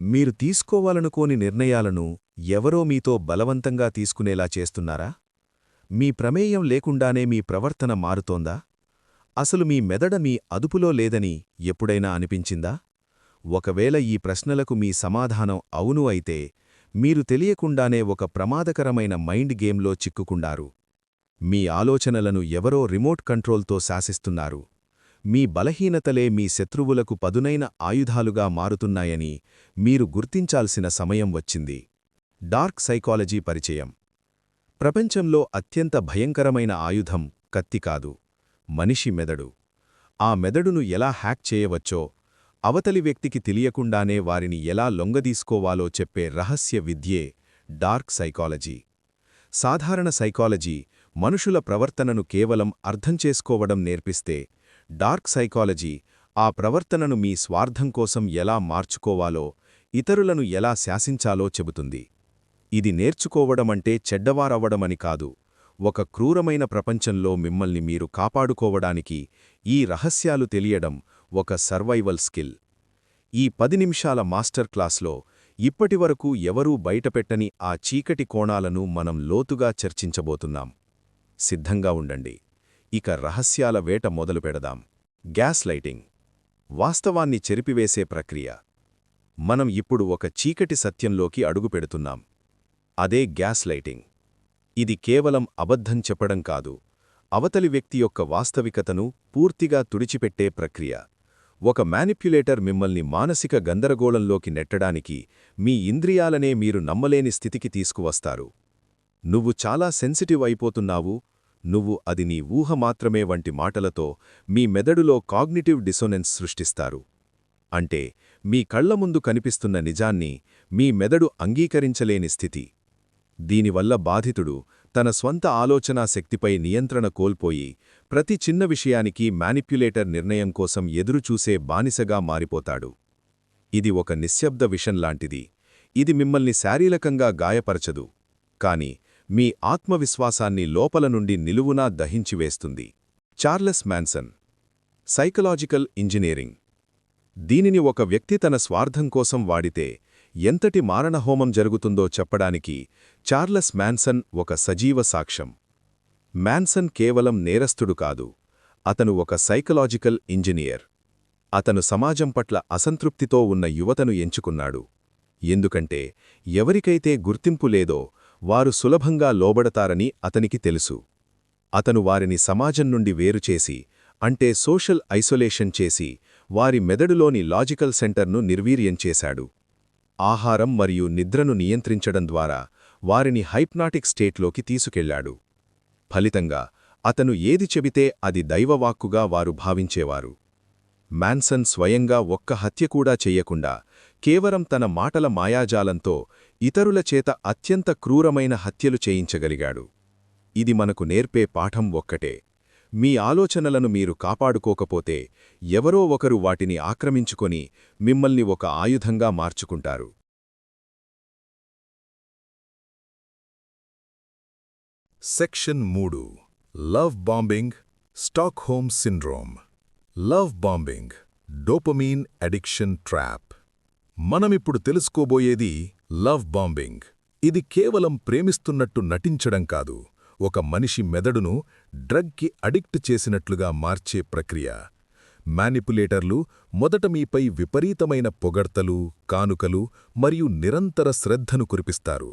మీరు తీసుకోవాలనుకోని నిర్ణయాలను ఎవరో మీతో బలవంతంగా తీసుకునేలా చేస్తున్నారా? మీ ప్రమేయం లేకుండానే మీ ప్రవర్తన మారుతోందా? అసలు మీ మెదడ మీ అదుపులో లేదని ఎప్పుడైనా అనిపించిందా? ఒకవేళ ఈ ప్రశ్నలకు మీ సమాధానం అవును అయితే, మీరు తెలియకుండానే ఒక ప్రమాదకరమైన మైండ్ గేమ్లో చిక్కుకుండారు. మీ ఆలోచనలను ఎవరో రిమోట్ కంట్రోల్తో శాసిస్తున్నారు. మీ బలహీనతలే మీ శత్రువులకు పదునైన ఆయుధాలుగా మారుతున్నాయని మీరు గుర్తించాల్సిన సమయం వచ్చింది. డార్క్ సైకాలజీ పరిచయం. ప్రపంచంలో అత్యంత భయంకరమైన ఆయుధం కత్తి కాదు, మనిషి మెదడు. ఆ మెదడును ఎలా హ్యాక్ చేయవచ్చో, అవతలి వ్యక్తికి తెలియకుండానే వారిని ఎలా లొంగదీసుకోవాలో చెప్పే రహస్య విద్యే డార్క్ సైకాలజీ. సాధారణ సైకాలజీ మనుషుల ప్రవర్తనను కేవలం అర్థం చేసుకోవడం నేర్పిస్తే, డార్క్ సైకాలజీ ఆ ప్రవర్తనను మీ స్వార్థం కోసం ఎలా మార్చుకోవాలో, ఇతరులను ఎలా శాసించాలో చెబుతుంది. ఇది నేర్చుకోవడమంటే చెడ్డవారవ్వడమని కాదు, ఒక క్రూరమైన ప్రపంచంలో మిమ్మల్ని మీరు కాపాడుకోవడానికి ఈ రహస్యాలు తెలియడం ఒక సర్వైవల్ స్కిల్. ఈ 10 నిమిషాల మాస్టర్ క్లాస్లో ఇప్పటివరకు ఎవరూ బయటపెట్టని ఆ చీకటి కోణాలను మనం లోతుగా చర్చించబోతున్నాం. సిద్ధంగా ఉండండి. ఇక రహస్యాల వేట మొదలుపెడదాం. Gas lighting. వాస్తవాన్ని చెరిపివేసే ప్రక్రియ. మనం ఇప్పుడు ఒక చీకటి సత్యంలోకి అడుగుపెడుతున్నాం. అదే గ్యాస్ లైటింగ్. ఇది కేవలం అబద్ధం చెప్పడం కాదు, అవతలి వ్యక్తి యొక్క వాస్తవికతను పూర్తిగా తుడిచిపెట్టే ప్రక్రియ. ఒక మ్యానిప్యులేటర్ మిమ్మల్ని మానసిక గందరగోళంలోకి నెట్టడానికి మీ ఇంద్రియాలనే మీరు నమ్మలేని స్థితికి తీసుకువస్తారు. నువ్వు చాలా సెన్సిటివ్ అయిపోతున్నావు, నువ్వు అది నీ ఊహ మాత్రమే వంటి మాటలతో మీ మెదడులో కాగ్నిటివ్ డిసోనెన్స్ సృష్టిస్తారు. అంటే మీ కళ్ల ముందు కనిపిస్తున్న నిజాన్ని మీ మెదడు అంగీకరించలేని స్థితి. దీనివల్ల బాధితుడు తన స్వంత ఆలోచనా శక్తిపై నియంత్రణ కోల్పోయి ప్రతి చిన్న విషయానికి మ్యానిప్యులేటర్ నిర్ణయం కోసం ఎదురుచూసే బానిసగా మారిపోతాడు. ఇది ఒక నిశ్శబ్ద విషంలాంటిది. ఇది మిమ్మల్ని శారీరకంగా గాయపరచదు, కాని మీ ఆత్మవిశ్వాసాన్ని లోపల నుండి నిలువునా దహించివేస్తుంది. Charles Manson. Psychological engineering. దీనిని ఒక వ్యక్తి తన స్వార్థం కోసం వాడితే ఎంతటి మారణహోమం జరుగుతుందో చెప్పడానికి చార్లెస్ మ్యాన్సన్ ఒక సజీవ సాక్ష్యం. మ్యాన్సన్ కేవలం నేరస్తుడు కాదు, అతను ఒక సైకలాజికల్ ఇంజనీర్. అతను సమాజం పట్ల అసంతృప్తితో ఉన్న యువతను ఎంచుకున్నాడు. ఎందుకంటే ఎవరికైతే గుర్తింపు లేదో వారు సులభంగా లోబడతారని అతనికి తెలుసు. అతను వారిని సమాజం నుండి వేరుచేసి, అంటే సోషల్ ఐసోలేషన్ చేసి, వారి మెదడులోని లాజికల్ సెంటర్ను నిర్వీర్యం చేశాడు. ఆహారం మరియు నిద్రను నియంత్రించడం ద్వారా వారిని హైప్నాటిక్ స్టేట్లోకి తీసుకెళ్లాడు. ఫలితంగా అతను ఏది చెబితే అది దైవవాక్కుగా వారు భావించేవారు. మ్యాన్సన్ స్వయంగా ఒక్క హత్య కూడా చెయ్యకుండా కేవలం తన మాటల మాయాజాలంతో ఇతరుల చేత అత్యంత క్రూరమైన హత్యలు చేయించగలిగాడు. ఇది మనకు నేర్పే పాఠం ఒక్కటే: మీ ఆలోచనలను మీరు కాపాడుకోకపోతే ఎవరో ఒకరు వాటిని ఆక్రమించుకొని మిమ్మల్ని ఒక ఆయుధంగా మార్చుకుంటారు. Section 3. Love bombing, Stockholm syndrome. Love bombing, dopamine addiction trap. మనమిప్పుడు తెలుసుకోబోయేది లవ్ బాంబింగ్. ఇది కేవలం ప్రేమిస్తున్నట్టు నటించడం కాదు, ఒక మనిషి మెదడును డ్రగ్కి అడిక్ట్ చేసినట్లుగా మార్చే ప్రక్రియ. మ్యానిపులేటర్లు మొదట మీపై విపరీతమైన పొగడ్తలు, కానుకలు మరియు నిరంతర శ్రద్ధను కురిపిస్తారు.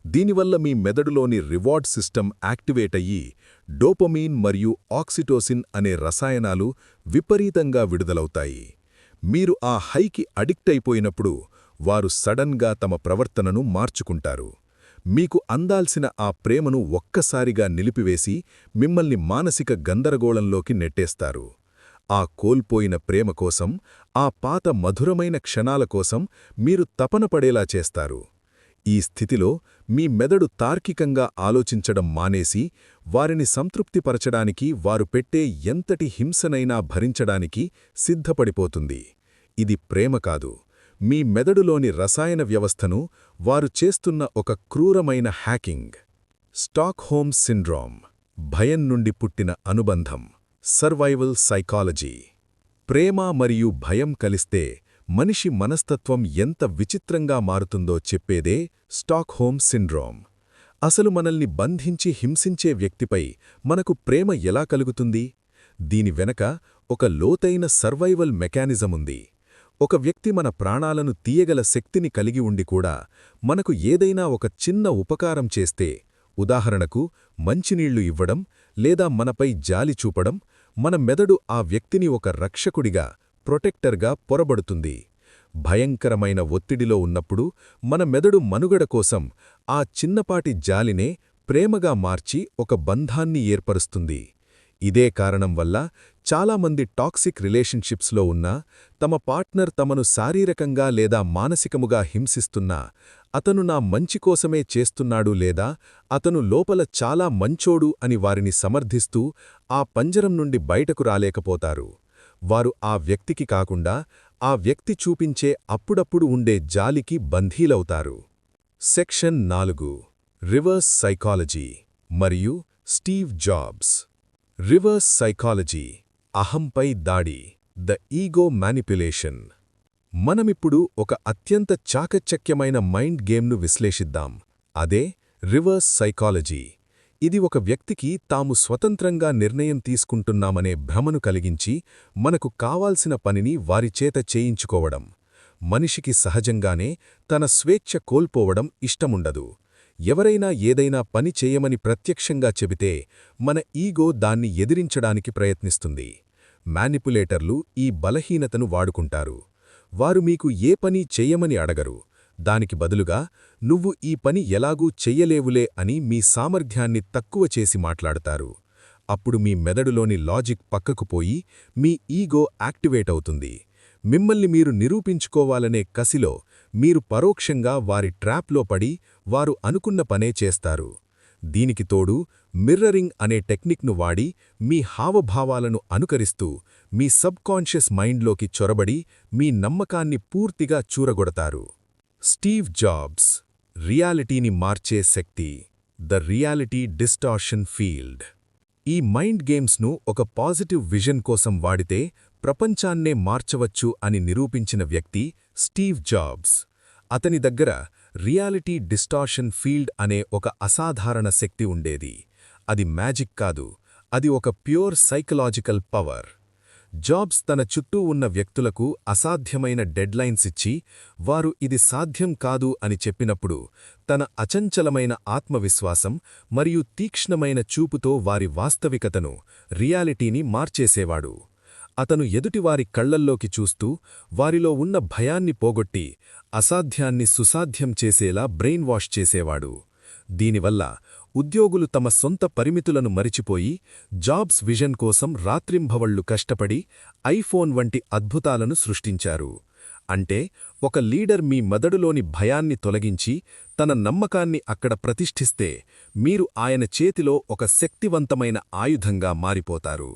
దీనివల్ల మీ మెదడులోని రివార్డ్ సిస్టమ్ యాక్టివేట్ అయ్యి డోపమీన్ మరియు ఆక్సిటోసిన్ అనే రసాయనాలు విపరీతంగా విడుదలవుతాయి. మీరు ఆ హైకి అడిక్ట్ అయిపోయినప్పుడు వారు సడన్గా తమ ప్రవర్తనను మార్చుకుంటారు. మీకు అందాల్సిన ఆ ప్రేమను ఒక్కసారిగా నిలిపివేసి మిమ్మల్ని మానసిక గందరగోళంలోకి నెట్టేస్తారు. ఆ కోల్పోయిన ప్రేమ కోసం, ఆ పాత మధురమైన క్షణాల కోసం మీరు తపన పడేలా చేస్తారు. ఈ స్థితిలో మీ మెదడు తార్కికంగా ఆలోచించడం మానేసి వారిని సంతృప్తిపరచడానికి వారు పెట్టే ఎంతటి హింసనైనా భరించడానికి సిద్ధపడిపోతుంది. ఇది ప్రేమ కాదు, మీ మెదడులోని రసాయన వ్యవస్థను వారు చేస్తున్న ఒక క్రూరమైన హ్యాకింగ్. స్టాక్హోమ్ సిండ్రోమ్, భయం నుండి పుట్టిన అనుబంధం. Survival psychology. ప్రేమ మరియు భయం కలిస్తే మనిషి మనస్తత్వం ఎంత విచిత్రంగా మారుతుందో చెప్పేదే స్టాక్హోమ్ సిండ్రోమ్. అసలు మనల్ని బంధించి హింసించే వ్యక్తిపై మనకు ప్రేమ ఎలా కలుగుతుంది? దీని వెనక ఒక లోతైన సర్వైవల్ మెకానిజముంది. ఒక వ్యక్తి మన ప్రాణాలను తీయగల శక్తిని కలిగి ఉండి కూడా మనకు ఏదైనా ఒక చిన్న ఉపకారం చేస్తే, ఉదాహరణకు మంచినీళ్లు ఇవ్వడం లేదా మనపై జాలి చూపడం, మన మెదడు ఆ వ్యక్తిని ఒక రక్షకుడిగా, ప్రొటెక్టర్గా పొరబడుతుంది. భయంకరమైన ఒత్తిడిలో ఉన్నప్పుడు మన మెదడు మనుగడ కోసం ఆ చిన్నపాటి జాలినే ప్రేమగా మార్చి ఒక బంధాన్ని ఏర్పరుస్తుంది. ఇదే కారణం వల్ల చాలామంది టాక్సిక్ రిలేషన్షిప్స్లో ఉన్నా, తమ పార్ట్నర్ తమను శారీరకంగా లేదా మానసికముగా హింసిస్తున్నా, అతను నా మంచి కోసమే చేస్తున్నాడు లేదా అతను లోపల చాలా మంచోడు అని వారిని సమర్థిస్తూ ఆ పంజరం నుండి బయటకు రాలేకపోతారు. వారు ఆ వ్యక్తికి కాకుండా ఆ వ్యక్తి చూపించే అప్పుడప్పుడు ఉండే జాలికి బంధీలవుతారు. సెక్షన్ 4 రివర్స్ సైకాలజీ మరియు స్టీవ్ జాబ్స్. రివర్స్ సైకాలజీ, అహంపై దాడి, ద ఈగో మ్యానిప్యులేషన్. మనమిప్పుడు ఒక అత్యంత చాకచక్యమైన మైండ్ గేమ్ను విశ్లేషిద్దాం. అదే రివర్స్ సైకాలజీ. ఇది ఒక వ్యక్తికి తాము స్వతంత్రంగా నిర్ణయం తీసుకుంటున్నామనే భ్రమను కలిగించి మనకు కావాల్సిన పనిని వారిచేత చేయించుకోవడం. మనిషికి సహజంగానే తన స్వేచ్ఛ కోల్పోవడం ఇష్టముండదు. ఎవరైనా ఏదైనా పని చేయమని ప్రత్యక్షంగా చెబితే మన ఈగో దాన్ని ఎదిరించడానికి ప్రయత్నిస్తుంది. మ్యానిపులేటర్లు ఈ బలహీనతను వాడుకుంటారు. వారు మీకు ఏ పని చెయ్యమని అడగరు. దానికి బదులుగా నువ్వు ఈ పని ఎలాగూ చెయ్యలేవులే అని మీ సామర్థ్యాన్ని తక్కువ చేసి మాట్లాడతారు. అప్పుడు మీ మెదడులోని లాజిక్ పక్కకు పోయి మీ ఈగో యాక్టివేట్ అవుతుంది. మిమ్మల్ని మీరు నిరూపించుకోవాలనే కసిలో మీరు పరోక్షంగా వారి ట్రాప్లో పడి వారు అనుకున్న పనే చేస్తారు. దీనికి తోడు మిర్రరింగ్ అనే టెక్నిక్ను వాడి మీ హావభావాలను అనుకరిస్తూ మీ సబ్కాన్షియస్ మైండ్లోకి చొరబడి మీ నమ్మకాన్ని పూర్తిగా చూరగొడతారు. Steve Jobs. రియాలిటీని మార్చే శక్తి, ద రియాలిటీ డిస్టార్షన్ ఫీల్డ్. ఈ మైండ్ గేమ్స్ను ఒక పాజిటివ్ విజన్ కోసం వాడితే ప్రపంచాన్నే మార్చవచ్చు అని నిరూపించిన వ్యక్తి స్టీవ్ జాబ్స్. అతని దగ్గర రియాలిటీ డిస్టార్షన్ ఫీల్డ్ అనే ఒక అసాధారణ శక్తి ఉండేది. అది మ్యాజిక్ కాదు, అది ఒక ప్యూర్ సైకలాజికల్ పవర్. జాబ్స్ తన చుట్టూ ఉన్న వ్యక్తులకు అసాధ్యమైన డెడ్లైన్స్ ఇచ్చి, వారు ఇది సాధ్యం కాదు అని చెప్పినప్పుడు తన అచంచలమైన ఆత్మవిశ్వాసం మరియు తీక్ష్ణమైన చూపుతో వారి వాస్తవికతను, రియాలిటీని మార్చేసేవాడు. అతను ఎదుటివారి కళ్లల్లోకి చూస్తూ వారిలో ఉన్న భయాన్ని పోగొట్టి అసాధ్యాన్ని సుసాధ్యం చేసేలా బ్రెయిన్ వాష్ చేసేవాడు. దీనివల్ల ఉద్యోగులు తమ సొంత పరిమితులను మరిచిపోయి జాబ్స్ విజన్ కోసం రాత్రింభవళ్లు కష్టపడి ఐఫోన్ వంటి అద్భుతాలను సృష్టించారు. అంటే ఒక లీడర్ మీ మెదడులోని భయాన్ని తొలగించి తన నమ్మకాన్ని అక్కడ ప్రతిష్ఠిస్తే మీరు ఆయన చేతిలో ఒక శక్తివంతమైన ఆయుధంగా మారిపోతారు.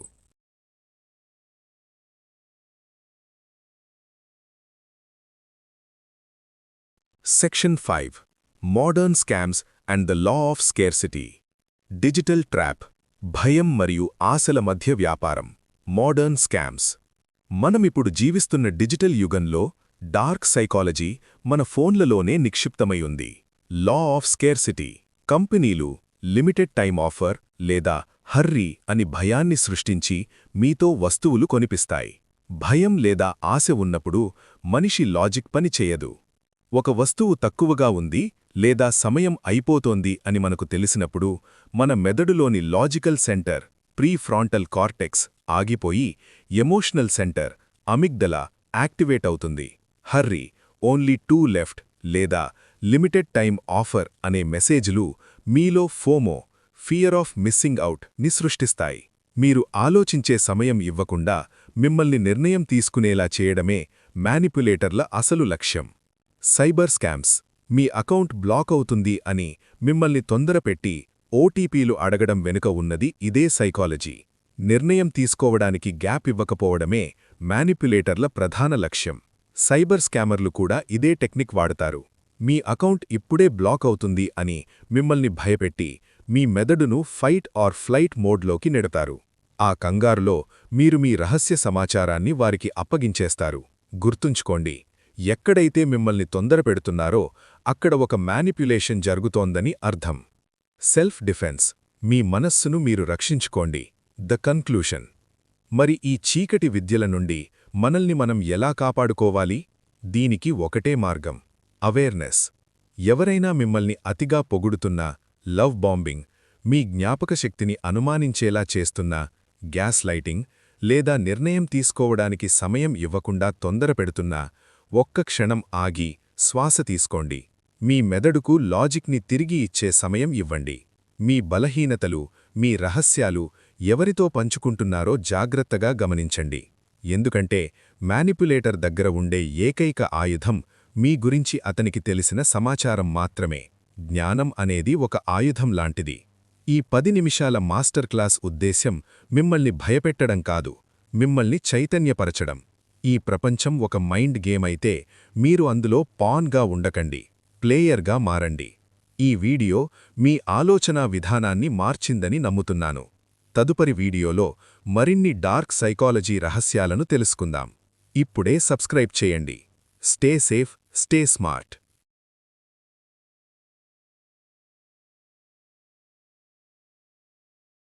Section 5 modern scams and the law of scarcity. Digital trap, భయం మరియు ఆశల మధ్య వ్యాపారం. Modern scams. మనమిప్పుడు జీవిస్తున్న డిజిటల్ యుగంలో డార్క్ సైకాలజీ మన ఫోన్లలోనే నిక్షిప్తమై ఉంది. Law of scarcity. కంపెనీలు లిమిటెడ్ టైమ్ ఆఫర్ లేదా హర్రీ అని భయాన్ని సృష్టించి మీతో వస్తువులు కొనిపిస్తాయి. భయం లేదా ఆశ ఉన్నప్పుడు మనిషి లాజిక్ పనిచేయదు. ఒక వస్తువు తక్కువగా ఉంది లేదా సమయం అయిపోతోంది అని మనకు తెలిసినప్పుడు మన మెదడులోని లాజికల్ సెంటర్, ప్రీఫ్రాంటల్ కార్టెక్స్ ఆగిపోయి ఎమోషనల్ సెంటర్, అమిగ్డలా యాక్టివేట్ అవుతుంది. హర్రీ, ఓన్లీ 2 లెఫ్ట్ లేదా లిమిటెడ్ టైమ్ ఆఫర్ అనే మెసేజ్లు మీలో FOMO, fear of missing out ని సృష్టిస్తాయి. మీరు ఆలోచించే సమయం ఇవ్వకుండా మిమ్మల్ని నిర్ణయం తీసుకునేలా చేయడమే మ్యానిపులేటర్ల అసలు లక్ష్యం. Cyber scams. మీ అకౌంట్ బ్లాక్ అవుతుంది అని మిమ్మల్ని తొందరపెట్టి ఓటీపీలు అడగడం వెనుక ఉన్నది ఇదే సైకాలజీ. నిర్ణయం తీసుకోవడానికి గ్యాప్ ఇవ్వకపోవడమే మ్యానిపులేటర్ల ప్రధాన లక్ష్యం. సైబర్ స్కామర్లు కూడా ఇదే టెక్నిక్ వాడతారు. మీ అకౌంట్ ఇప్పుడే బ్లాక్ అవుతుంది అని మిమ్మల్ని భయపెట్టి మీ మెదడును ఫైట్ ఆర్ ఫ్లైట్ మోడ్లోకి నెడతారు. ఆ కంగారులో మీరు మీ రహస్య సమాచారాన్ని వారికి అప్పగించేస్తారు. గుర్తుంచుకోండి, ఎక్కడైతే మిమ్మల్ని తొందరపెడుతున్నారో అక్కడ ఒక మ్యానిప్యులేషన్ జరుగుతోందని అర్థం. సెల్ఫ్ డిఫెన్స్, మీ మనస్సును మీరు రక్షించుకోండి. The conclusion. మరి ఈ చీకటి విద్యల నుండి మనల్ని మనం ఎలా కాపాడుకోవాలి? దీనికి ఒకటే మార్గం: అవేర్నెస్. ఎవరైనా మిమ్మల్ని అతిగా పొగుడుతున్నా, లవ్ బాంబింగ్, మీ జ్ఞాపకశక్తిని అనుమానించేలా చేస్తున్నా, గ్యాస్ లైటింగ్ లేదా నిర్ణయం తీసుకోవడానికి సమయం ఇవ్వకుండా తొందరపెడుతున్నా, ఒక్క క్షణం ఆగి శ్వాస తీసుకోండి. మీ మెదడుకు లాజిక్ని తిరిగి ఇచ్చే సమయం ఇవ్వండి. మీ బలహీనతలు, మీ రహస్యాలు ఎవరితో పంచుకుంటున్నారో జాగ్రత్తగా గమనించండి. ఎందుకంటే మ్యానిప్యులేటర్ దగ్గర ఉండే ఏకైక ఆయుధం మీ గురించి అతనికి తెలిసిన సమాచారం మాత్రమే. జ్ఞానం అనేది ఒక ఆయుధం లాంటిది. ఈ 10 నిమిషాల మాస్టర్ క్లాస్ ఉద్దేశ్యం మిమ్మల్ని భయపెట్టడం కాదు, మిమ్మల్ని చైతన్యపరచడం. ఈ ప్రపంచం ఒక మైండ్ గేమ్ అయితే మీరు అందులో పాన్గా ఉండకండి, ప్లేయర్గా మారండి. ఈ వీడియో మీ ఆలోచనా విధానాన్ని మార్చిందని నమ్ముతున్నాను. తదుపరి వీడియోలో మరిన్ని డార్క్ సైకాలజీ రహస్యాలను తెలుసుకుందాం. ఇప్పుడే సబ్స్క్రైబ్ చేయండి. Stay safe, stay smart.